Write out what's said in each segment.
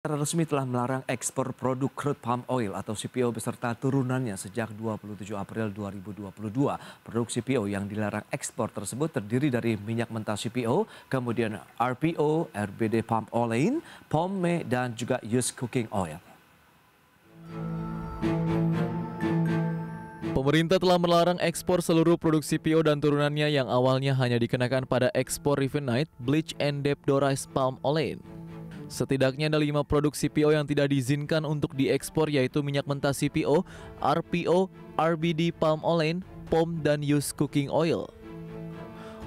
Secara resmi telah melarang ekspor produk crude palm oil atau CPO beserta turunannya sejak 27 April 2022. Produk CPO yang dilarang ekspor tersebut terdiri dari minyak mentah CPO, kemudian RPO, RBD palm olein, POME, dan juga used cooking oil. Pemerintah telah melarang ekspor seluruh produk CPO dan turunannya yang awalnya hanya dikenakan pada ekspor refined, bleach, and deodorized palm olein. Setidaknya ada 5 produk CPO yang tidak diizinkan untuk diekspor, yaitu minyak mentah CPO, RPO, RBD palm olein, POM, dan used cooking oil.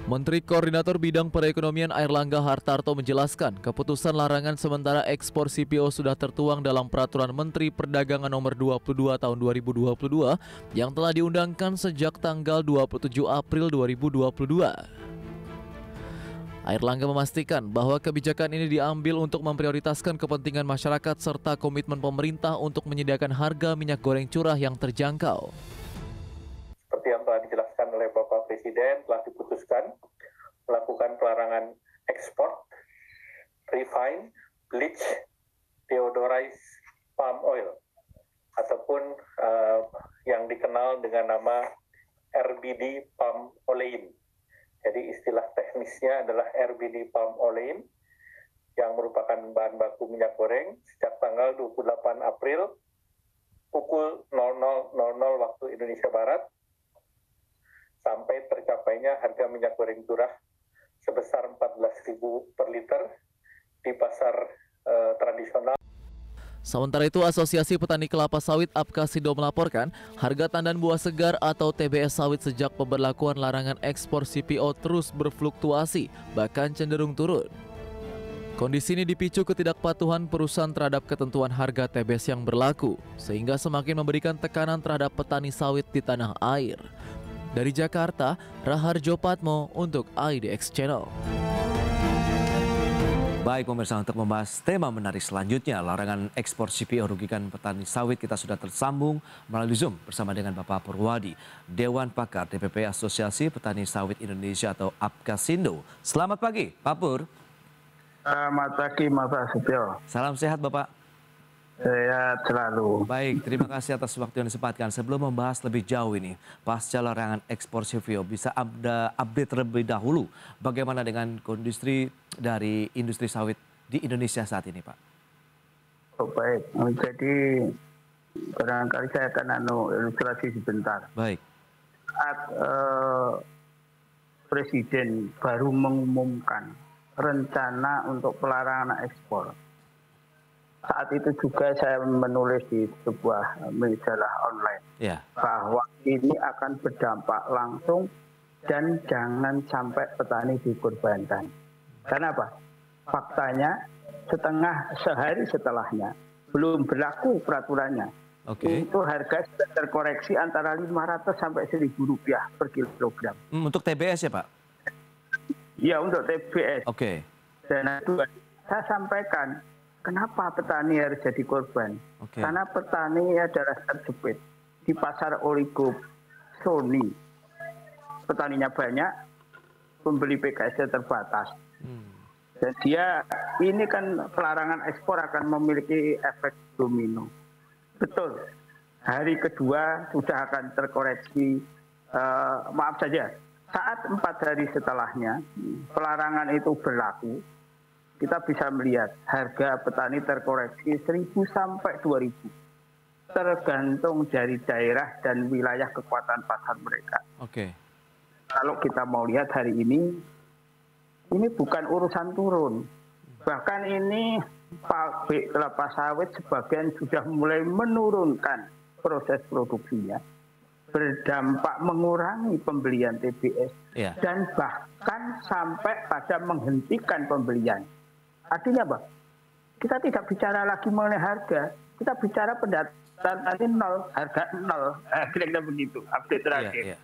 Menteri Koordinator Bidang Perekonomian Airlangga Hartarto menjelaskan, keputusan larangan sementara ekspor CPO sudah tertuang dalam Peraturan Menteri Perdagangan Nomor 22 Tahun 2022 yang telah diundangkan sejak tanggal 27 April 2022. Airlangga memastikan bahwa kebijakan ini diambil untuk memprioritaskan kepentingan masyarakat serta komitmen pemerintah untuk menyediakan harga minyak goreng curah yang terjangkau. Seperti yang telah dijelaskan oleh Bapak Presiden, telah diputuskan melakukan pelarangan ekspor refined, bleach, deodorized palm oil ataupun yang dikenal dengan nama RBD palm olein. Jadi istilah teknisnya adalah RBD palm olein yang merupakan bahan baku minyak goreng sejak tanggal 28 April pukul 00.00 waktu Indonesia Barat sampai tercapainya harga minyak goreng curah sebesar 14.000 per liter di pasar tradisional. Sementara itu, Asosiasi Petani Kelapa Sawit Apkasindo melaporkan harga tandan buah segar atau TBS sawit sejak pemberlakuan larangan ekspor CPO terus berfluktuasi, bahkan cenderung turun. Kondisi ini dipicu ketidakpatuhan perusahaan terhadap ketentuan harga TBS yang berlaku, sehingga semakin memberikan tekanan terhadap petani sawit di tanah air. Dari Jakarta, Raharjo Patmo untuk IDX Channel. Baik pemirsa, untuk membahas tema menarik selanjutnya, larangan ekspor CPO rugikan petani sawit, kita sudah tersambung melalui Zoom bersama dengan Bapak Purwadi, Dewan Pakar DPP Asosiasi Petani Sawit Indonesia atau Apkasindo. Selamat pagi, Pak Pur. Selamat pagi, Mas Prasetyo. Salam sehat, Bapak. Sehat selalu. Baik, terima kasih atas waktu yang disempatkan. Sebelum membahas lebih jauh ini, pasca larangan ekspor CPO, bisa update terlebih dahulu bagaimana dengan kondisi dari industri sawit di Indonesia saat ini, Pak? Oh, baik, jadi barangkali saya akan ilustrasi sebentar. Baik. Saat Presiden baru mengumumkan rencana untuk pelarangan ekspor, saat itu juga saya menulis di sebuah majalah online bahwa ini akan berdampak langsung dan jangan sampai petani dikorbankan. Karena apa? Faktanya sehari setelahnya belum berlaku peraturannya. Itu harga sudah terkoreksi antara 500 sampai 1.000 rupiah per kilogram. Untuk TBS ya, Pak? Ya, untuk TBS. Dan itu saya sampaikan, kenapa petani harus jadi korban? Karena petani adalah terjepit di pasar oligopoli. Petaninya banyak, pembeli PKS terbatas. Dan ini kan pelarangan ekspor akan memiliki efek domino. Betul, hari kedua sudah akan terkoreksi, maaf saja, saat 4 hari setelahnya pelarangan itu berlaku, kita bisa melihat harga petani terkoreksi 1.000 sampai 2.000. Tergantung dari daerah dan wilayah kekuatan pasar mereka. Kalau kita mau lihat hari ini bukan urusan turun. Bahkan ini pabrik kelapa sawit sebagian sudah mulai menurunkan proses produksinya. Berdampak mengurangi pembelian TBS. Dan bahkan sampai pada menghentikan pembelian. Artinya apa? Kita tidak bicara lagi mengenai harga, kita bicara pendapatan nanti nol, harga nol. Kira-kira begitu, update terakhir.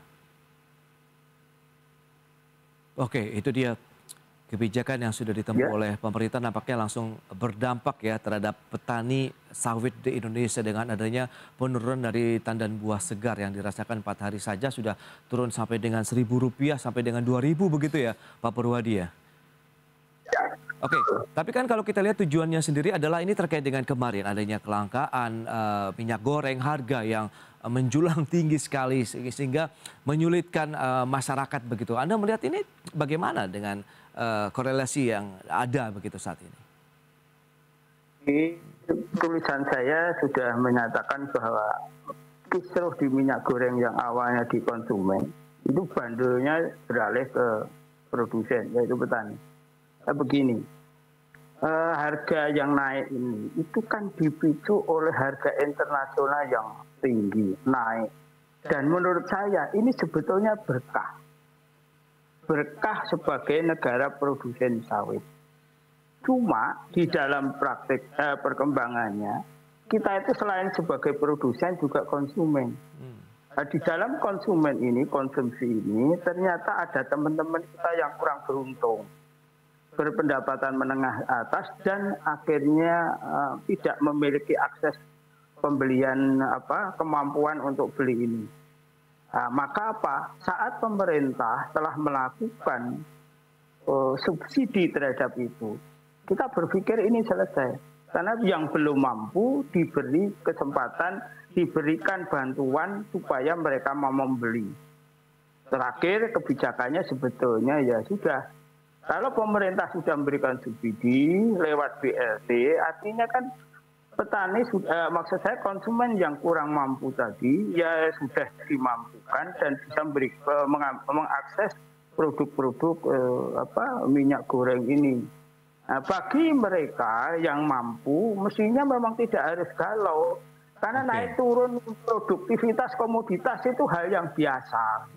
Itu dia kebijakan yang sudah ditempuh oleh pemerintah, nampaknya langsung berdampak ya terhadap petani sawit di Indonesia dengan adanya penurunan dari tandan buah segar yang dirasakan 4 hari saja sudah turun sampai dengan Rp1.000 sampai dengan Rp2.000 begitu ya, Pak Purwadi ya? Oke, tapi kan kalau kita lihat tujuannya sendiri adalah ini terkait dengan kemarin adanya kelangkaan minyak goreng harga yang menjulang tinggi sekali sehingga menyulitkan masyarakat begitu. Anda melihat ini bagaimana dengan korelasi yang ada begitu saat ini? Tulisan saya sudah menyatakan bahwa kisruh di minyak goreng yang awalnya di konsumen itu bandelnya beralih ke produsen, yaitu petani. Begini, harga yang naik ini itu kan dipicu oleh harga internasional yang tinggi, naik. Dan menurut saya ini sebetulnya berkah. Berkah sebagai negara produsen sawit. Cuma di dalam praktik perkembangannya, kita itu selain sebagai produsen juga konsumen. Di dalam konsumen ini, konsumsi ini, ternyata ada teman-teman kita yang kurang beruntung. Berpendapatan menengah atas dan akhirnya tidak memiliki akses pembelian kemampuan untuk beli ini. Maka saat pemerintah telah melakukan subsidi terhadap itu, kita berpikir ini selesai. Karena yang belum mampu diberi kesempatan, diberikan bantuan supaya mereka mau membeli. Terakhir kebijakannya sebetulnya ya sudah. Kalau pemerintah sudah memberikan subsidi lewat BLT, artinya kan petani, maksud saya konsumen yang kurang mampu tadi, ya sudah dimampukan dan bisa mengakses produk-produk minyak goreng ini. Nah, bagi mereka yang mampu, mestinya memang tidak harus galau. Karena naik turun produktivitas komoditas itu hal yang biasa.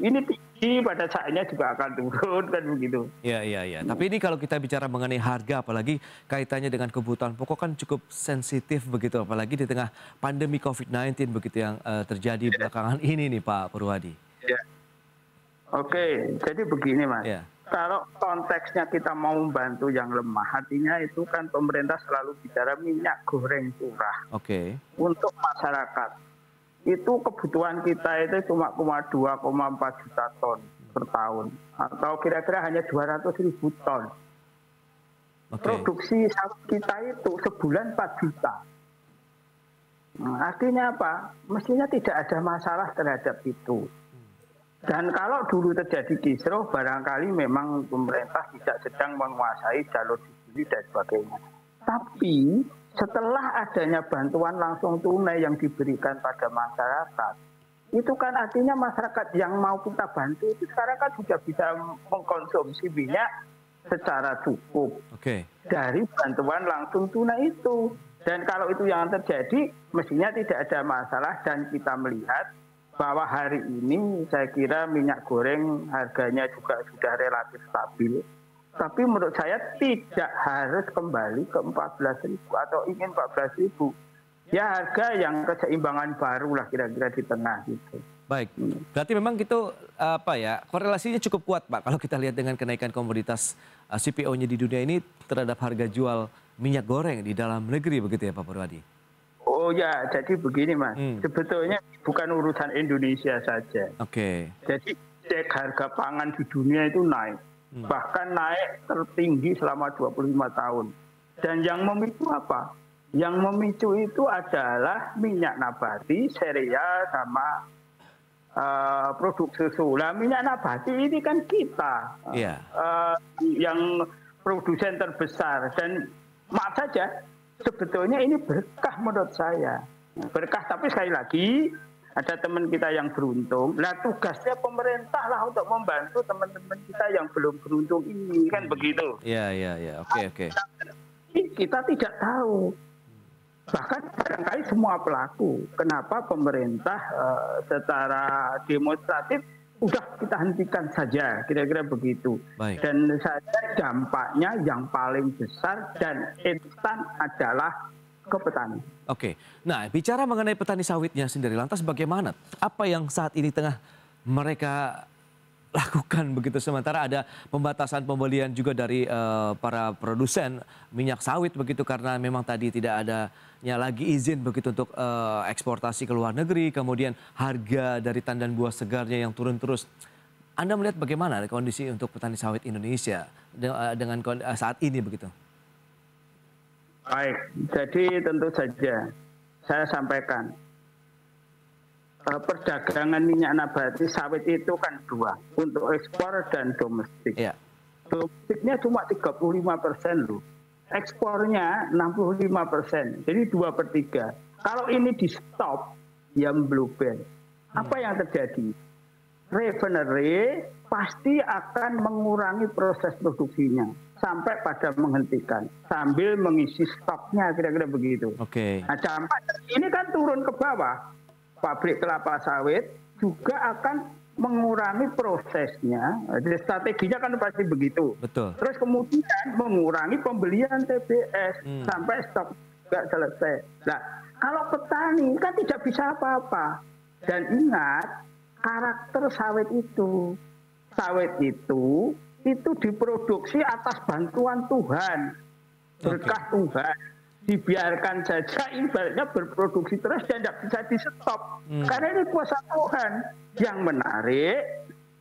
Ini tinggi pada saatnya juga akan turun kan begitu. Iya. Tapi ini kalau kita bicara mengenai harga, apalagi kaitannya dengan kebutuhan pokok kan cukup sensitif begitu, apalagi di tengah pandemi COVID-19 begitu yang terjadi belakangan ini nih Pak Purwadi. Ya. Oke, jadi begini Mas. Ya. Kalau konteksnya kita mau membantu yang lemah, artinya itu kan pemerintah selalu bicara minyak goreng curah. Untuk masyarakat. Itu kebutuhan kita itu cuma 2,4 juta ton per tahun. Atau kira-kira hanya 200.000 ton. Produksi sawit kita itu sebulan 4 juta. Nah, artinya apa? Mestinya tidak ada masalah terhadap itu. Dan kalau dulu terjadi kisruh, barangkali memang pemerintah tidak sedang menguasai jalur distribusi dan sebagainya. Tapi setelah adanya bantuan langsung tunai yang diberikan pada masyarakat, itu kan artinya masyarakat yang mau kita bantu itu sekarang kan sudah bisa mengkonsumsi minyak secara cukup dari bantuan langsung tunai itu. Dan kalau itu yang terjadi, mestinya tidak ada masalah dan kita melihat bahwa hari ini saya kira minyak goreng harganya juga sudah relatif stabil. Tapi menurut saya tidak harus kembali ke 14.000 atau ingin 14.000. Ya harga yang keseimbangan baru lah kira-kira di tengah gitu. Baik, berarti memang itu korelasinya cukup kuat Pak kalau kita lihat dengan kenaikan komoditas CPO-nya di dunia ini terhadap harga jual minyak goreng di dalam negeri begitu ya Pak Purwadi? Oh ya, jadi begini Mas, sebetulnya bukan urusan Indonesia saja. Jadi cek harga pangan di dunia itu naik, bahkan naik tertinggi selama 25 tahun. Dan yang memicu apa? Yang memicu itu adalah minyak nabati, sereal, sama produk susu. Nah, minyak nabati ini kan kita yang produsen terbesar dan maaf saja. Sebetulnya ini berkah menurut saya. Berkah, tapi sekali lagi ada teman kita yang beruntung. Nah tugasnya pemerintah lah untuk membantu teman-teman kita yang belum beruntung ini. Kan begitu. Iya. Oke. Kita tidak tahu. Bahkan barangkali semua pelaku. Kenapa pemerintah secara demonstratif udah kita hentikan saja, kira-kira begitu. Dan saya dampaknya yang paling besar dan instan adalah ke petani. Nah bicara mengenai petani sawitnya sendiri, lantas bagaimana? Apa yang saat ini tengah mereka lakukan begitu, sementara ada pembatasan pembelian juga dari para produsen minyak sawit begitu karena memang tadi tidak adanya lagi izin begitu untuk eksportasi ke luar negeri, kemudian harga dari tandan buah segarnya yang turun terus. Anda melihat bagaimana kondisi untuk petani sawit Indonesia dengan saat ini begitu? Baik, jadi tentu saja saya sampaikan perdagangan minyak nabati sawit itu kan dua, untuk ekspor dan domestik. Ya. Domestiknya cuma 35% loh, ekspornya 65%, jadi 2/3. Kalau ini di stop, ya membluber. Apa yang terjadi? Refinery pasti akan mengurangi proses produksinya sampai pada menghentikan sambil mengisi stoknya, kira-kira begitu. Oke. Nah, dampak ini kan turun ke bawah. Pabrik kelapa sawit juga akan mengurangi prosesnya. Jadi strateginya kan pasti begitu. Betul. Terus kemudian mengurangi pembelian TBS sampai stok nggak selesai. Nah, kalau petani kan tidak bisa apa-apa. Dan ingat, karakter sawit itu diproduksi atas bantuan Tuhan, berkah Tuhan. Dibiarkan saja ibaratnya berproduksi terus dan tidak bisa di stop. Karena ini kuasa Tuhan. Yang menarik,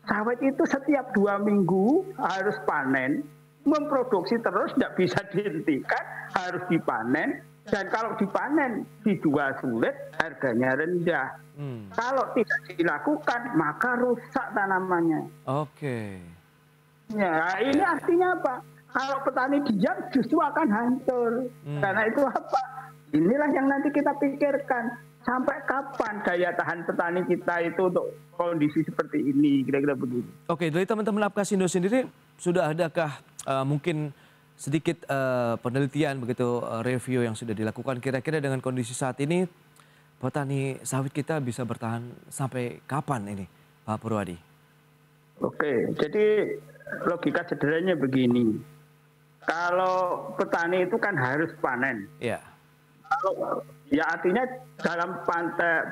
sawit itu setiap 2 minggu harus panen, memproduksi terus, tidak bisa dihentikan, harus dipanen. Dan kalau dipanen dijual sulit, harganya rendah. Kalau tidak dilakukan, maka rusak tanamannya. Oke. Ya, ini artinya apa? Kalau petani diam justru akan hancur. Karena itu apa? Inilah yang nanti kita pikirkan. Sampai kapan daya tahan petani kita itu untuk kondisi seperti ini, kira-kira begitu. Oke, dari teman-teman Lapkasindo sendiri, sudah adakah mungkin sedikit penelitian begitu, review yang sudah dilakukan kira-kira dengan kondisi saat ini, petani sawit kita bisa bertahan sampai kapan ini, Pak Purwadi? Oke, jadi logika sederhananya begini. Kalau petani itu kan harus panen. Iya. Ya artinya dalam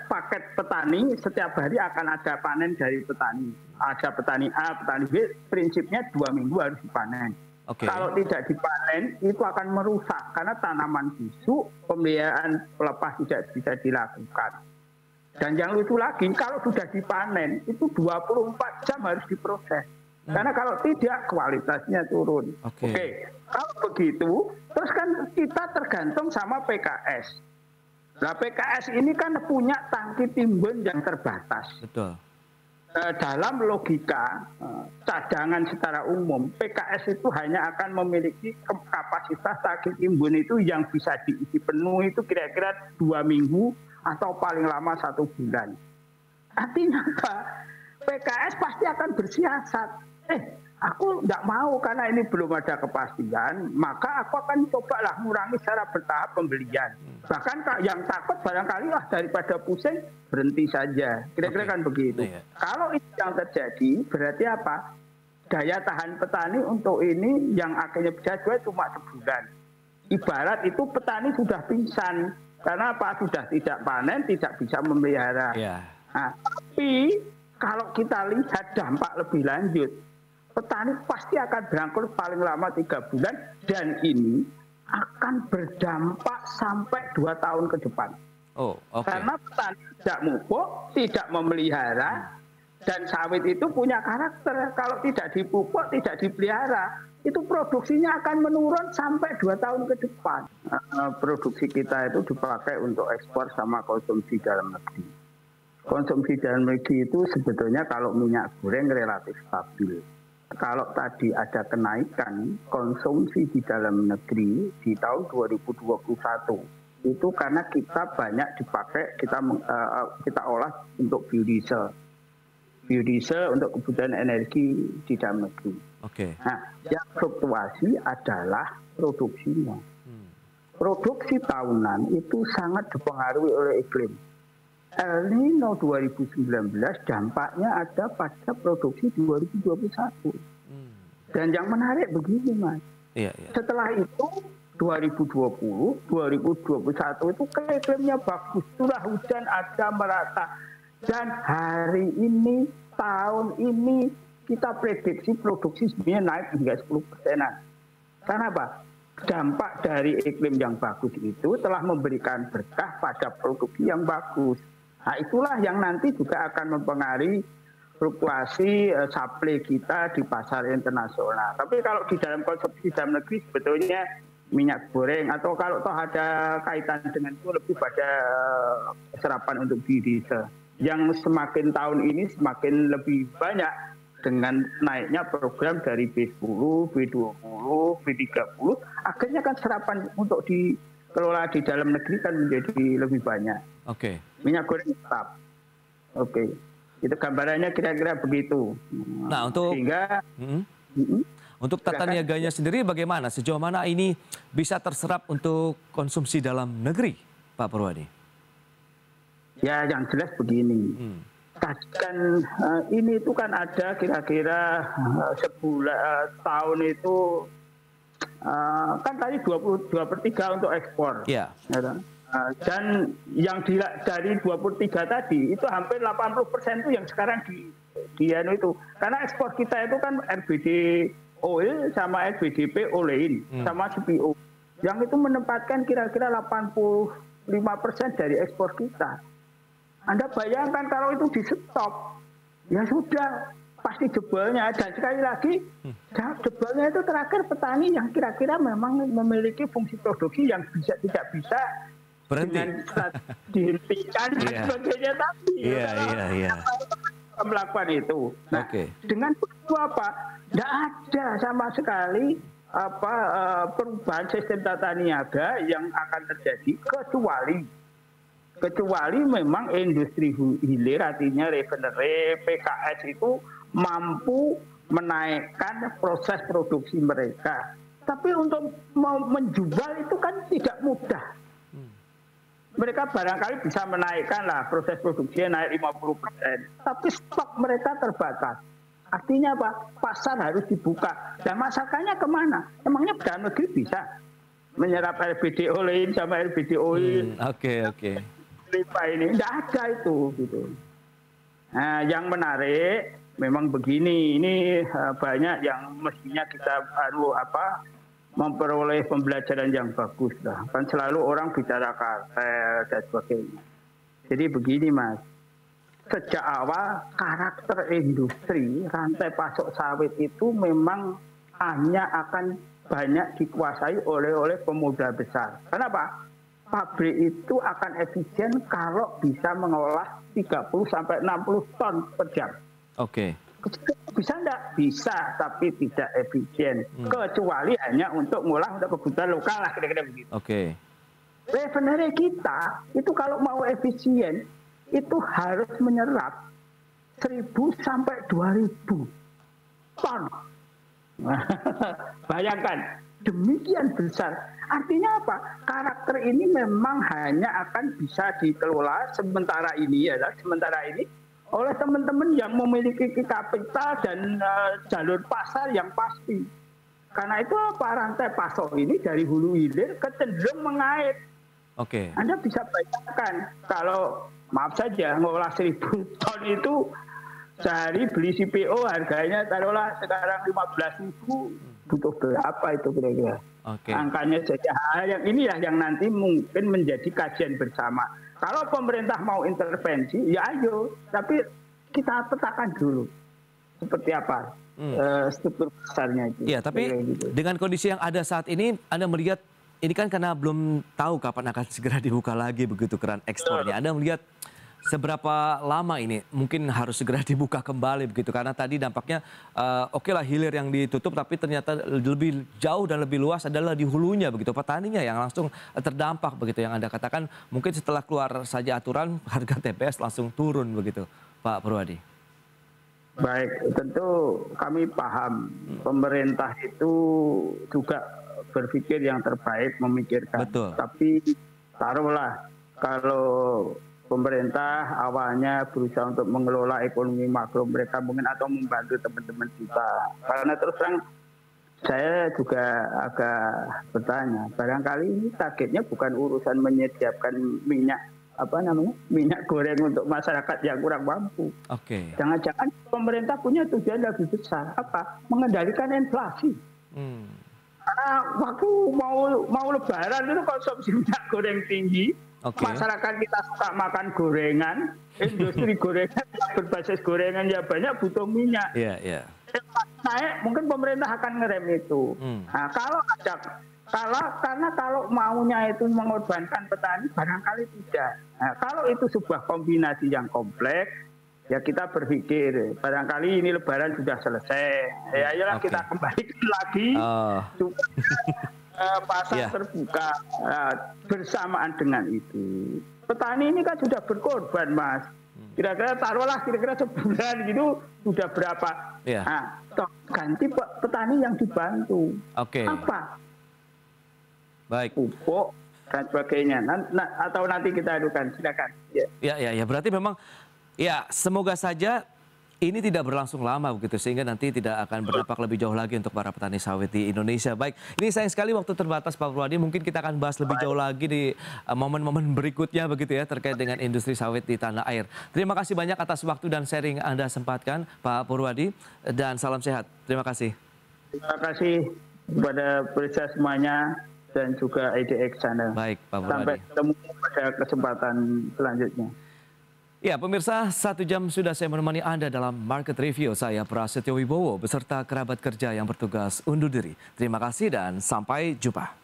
paket petani setiap hari akan ada panen dari petani. Ada petani A, petani B, prinsipnya 2 minggu harus dipanen. Okay. Kalau tidak dipanen itu akan merusak karena tanaman busuk, pemeliharaan pelepas tidak bisa dilakukan. Dan yang lucu lagi, kalau sudah dipanen itu 24 jam harus diproses. Karena kalau tidak kualitasnya turun. Oke. Kalau begitu, terus kan kita tergantung sama PKS. Nah, PKS ini kan punya tangki timbun yang terbatas. Betul. Dalam logika cadangan secara umum, PKS itu hanya akan memiliki kapasitas tangki timbun itu yang bisa diisi penuh itu kira-kira 2 minggu atau paling lama 1 bulan. Artinya apa? PKS pasti akan bersiasat. Aku tidak mau karena ini belum ada kepastian, maka aku akan cobalah mengurangi secara bertahap pembelian. Bahkan yang takut barangkali daripada pusing berhenti saja. Kira-kira kan begitu. Kalau itu yang terjadi, berarti apa? Daya tahan petani untuk ini yang akhirnya bisa jual cuma sebulan. Ibarat itu petani sudah pingsan. Karena apa? Sudah tidak panen, tidak bisa memelihara. Nah, tapi kalau kita lihat dampak lebih lanjut, petani pasti akan berangkur paling lama 3 bulan dan ini akan berdampak sampai 2 tahun ke depan. Karena petani tidak mupuk, tidak memelihara, dan sawit itu punya karakter. Kalau tidak dipupuk, tidak dipelihara, itu produksinya akan menurun sampai 2 tahun ke depan. Produksi kita itu dipakai untuk ekspor sama konsumsi dalam negeri. Konsumsi dalam negeri itu sebetulnya kalau minyak goreng relatif stabil. Kalau tadi ada kenaikan konsumsi di dalam negeri di tahun 2021 itu karena kita banyak dipakai, kita olah untuk biodiesel untuk kebutuhan energi di dalam negeri. Nah, yang fluktuasi adalah produksinya. Produksi tahunan itu sangat dipengaruhi oleh iklim. El Nino 2019 dampaknya ada pada produksi 2021. Dan yang menarik begini, Mas. Setelah itu 2020, 2021 itu iklimnya bagus, curah hujan ada merata. Dan hari ini, tahun ini kita prediksi produksi sebenarnya naik hingga 10%-an. Karena apa? Dampak dari iklim yang bagus itu telah memberikan berkah pada produksi yang bagus. Nah, itulah yang nanti juga akan mempengaruhi fluktuasi supply kita di pasar internasional. Tapi kalau di dalam konsumsi dalam negeri sebetulnya minyak goreng atau kalau toh ada kaitan dengan itu lebih pada serapan untuk biodiesel yang semakin tahun ini semakin lebih banyak dengan naiknya program dari B10, B20, B30, akhirnya kan serapan untuk dikelola di dalam negeri kan menjadi lebih banyak. Oke. Minyak goreng tetap. Oke. Itu gambarannya kira-kira begitu. Nah, untuk tata niaganya sendiri bagaimana? Sejauh mana ini bisa terserap untuk konsumsi dalam negeri, Pak Purwadi? Ya, yang jelas begini. Kan ini itu kan ada kira-kira sebulan tahun itu kan tadi 22/3 untuk ekspor. Iya. Dan yang dari 23 tadi itu hampir 80% itu yang sekarang di itu. Karena ekspor kita itu kan RBD oil sama RBDP olein sama CPO. Yang itu menempatkan kira-kira 85% dari ekspor kita. Anda bayangkan kalau itu di stop, ya sudah pasti jebolnya. Dan sekali lagi, jebolnya itu terakhir petani yang kira-kira memang memiliki fungsi produksi yang tidak bisa berhenti, dihentikan dan sebagainya tadi. Melakukan itu. Nah, dengan itu apa? Tidak ada sama sekali perubahan sistem tata niaga yang akan terjadi kecuali memang industri hilir, artinya refinery, PKS itu mampu menaikkan proses produksi mereka. Tapi untuk menjual itu kan tidak mudah. Mereka barangkali bisa menaikkan lah proses produksinya naik 50%. Tapi stok mereka terbatas. Artinya apa? Pasar harus dibuka. Dan masakannya kemana? Emangnya dalam negeri bisa menyerap RBD olein sama RBD oil? Oke. Ini tidak ada itu gitu. Nah, yang menarik memang begini, ini banyak yang mestinya kita memperoleh pembelajaran yang bagus lah. Kan selalu orang bicara kartel dan sebagainya. Jadi begini Mas, sejak awal karakter industri rantai pasok sawit itu memang hanya akan banyak dikuasai oleh pemuda besar. Kenapa? Pabrik itu akan efisien kalau bisa mengolah 30 sampai 60 ton per jam. Oke. Bisa enggak? Bisa, tapi tidak efisien. Kecuali hanya untuk ngolah untuk kebutuhan lokal lah, kira-kira begitu. Oke. Refinery kita itu kalau mau efisien itu harus menyerap 1.000 sampai 2.000 ton. Bayangkan, demikian besar. Artinya apa? Karakter ini memang hanya akan bisa dikelola sementara ini oleh teman-teman yang memiliki kapital dan jalur pasar yang pasti. Karena itu rantai pasok ini dari hulu hilir cenderung mengait. Oke. Anda bisa bayangkan kalau maaf saja ngolah 1.000 ton itu sehari beli CPO harganya taruhlah sekarang 15.000, butuh berapa itu kira-kira? Angkanya saja. Yang inilah yang nanti mungkin menjadi kajian bersama. Kalau pemerintah mau intervensi, ya ayo. Tapi kita petakan dulu seperti apa struktur besarnya itu. Iya, tapi dengan kondisi yang ada saat ini, Anda melihat ini kan karena belum tahu kapan akan segera dibuka lagi begitu keran ekspornya. Anda melihat seberapa lama ini mungkin harus segera dibuka kembali begitu, karena tadi dampaknya oke lah hilir yang ditutup, tapi ternyata lebih jauh dan lebih luas adalah di hulunya begitu, petaninya yang langsung terdampak begitu, yang Anda katakan mungkin setelah keluar saja aturan harga TBS langsung turun begitu, Pak Purwadi. Baik, tentu kami paham pemerintah itu juga berpikir yang terbaik, memikirkan. Betul. Tapi taruhlah kalau pemerintah awalnya berusaha untuk mengelola ekonomi makro mereka mungkin atau membantu teman-teman kita. Karena terus terang saya juga agak bertanya, barangkali ini targetnya bukan urusan menyediakan minyak goreng untuk masyarakat yang kurang mampu. Oke. Jangan-jangan pemerintah punya tujuan lebih besar, apa? Mengendalikan inflasi. Karena waktu mau lebaran itu konsumsi minyak goreng tinggi. Masyarakat kita suka makan gorengan, industri gorengan berbasis gorengan ya banyak butuh minyak. Iya. Naik mungkin pemerintah akan ngerem itu. Nah, kalau maunya itu mengorbankan petani barangkali tidak. Nah, kalau itu sebuah kombinasi yang kompleks, ya kita berpikir barangkali ini Lebaran sudah selesai. Ya ayolah kita kembali lagi supaya pasar terbuka bersamaan dengan itu. Petani ini kan sudah berkorban, Mas. Kira-kira taruhlah sebulan gitu sudah berapa? Nah, ganti petani yang dibantu. Apa? Baik. Pupuk dan sebagainya. Atau nanti kita adukan, silakan. Ya. Berarti memang ya semoga saja ini tidak berlangsung lama begitu sehingga nanti tidak akan berdampak lebih jauh lagi untuk para petani sawit di Indonesia. Baik, ini sayang sekali waktu terbatas Pak Purwadi. Mungkin kita akan bahas lebih jauh lagi di momen-momen berikutnya begitu ya terkait dengan industri sawit di tanah air. Terima kasih banyak atas waktu dan sharing Anda sempatkan Pak Purwadi dan salam sehat. Terima kasih. Terima kasih kepada pemirsa semuanya dan juga IDX Channel. Baik, Pak Purwadi. Sampai ketemu pada kesempatan selanjutnya. Ya, pemirsa, 1 jam sudah saya menemani Anda dalam Market Review. Saya Prasetyo Wibowo beserta kerabat kerja yang bertugas undur diri. Terima kasih dan sampai jumpa.